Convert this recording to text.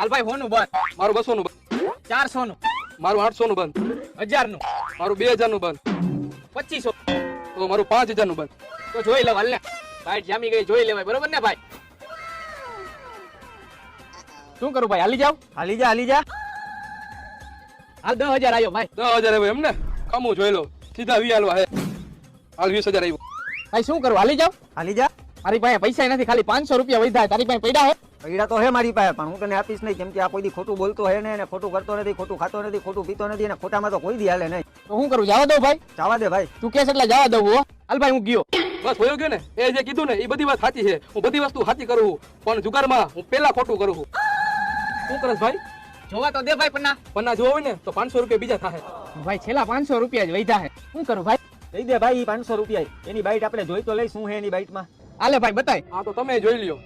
હાલ ભાઈ હોનું બંધ. મારું 200 નું બંધ. 400 નું. મારું 800 નું બંધ. 1000 નું. મારું 2000 નું બંધ. 2500. તો મારું 5000 નું બંધ. તો જોઈ લેવા હાલ ને. ભાઈ જામી ગઈ જોઈ લેવાય બરોબર ને ભાઈ. શું કરું ભાઈ હાલી જાવ? હાલી જા હાલ 10000 આવ્યો ભાઈ. 10000 આવ્યો એમ ને? કમું જોઈ લો. સીધા 20 હાલવા હે. હાલ 20000 આવ્યો. ભાઈ શું કરું હાલી જાવ? હાલી જા મારી પાસે પૈસા નથી, ખાલી 500 રૂપિયા વધ્યા. તારી પાસે પડ્યા હે? પૈડા તો હે મારી પાસે, પણ હું તને આપીશ નહીં, કેમ કે આ કોઈ દી ખોટું બોલતો હે ને, ખોટું કરતો નથી, ખોટું ખાતો નથી, ખોટું પીતો નથી, અને ખોટામાં તો કોઈ દી હાલે નહીં. તો શું કરું, જવા દઉં ભાઈ? જવા દે ભાઈ. તું કેસ એટલે જવા દઉં હો. હાલ ભાઈ હું ગયો. બસ હોયો ગયો ને? એ જે કીધું ને એ બધી વાત સાચી છે. હું બધી વસ્તુ સાચી કરું છું, પણ જુગારમાં હું પેલા ખોટું કરું છું. શું કરસ ભાઈ? જોવા તો દે ભાઈ પન્ના જોવા હોય ને તો 500 રૂપિયા બીજા થાય. ભાઈ છેલ્લા 500 રૂપિયા જ વધ્યા હે. શું કરું ભાઈ? દઈ દે ભાઈ 500 રૂપિયા. એની બાઈટ આપણે જોઈ તો લઈ, શું હે એની બાઈટમાં. હાલે ભાઈ બતાય. હા તો તમે જોઈ લ્યો.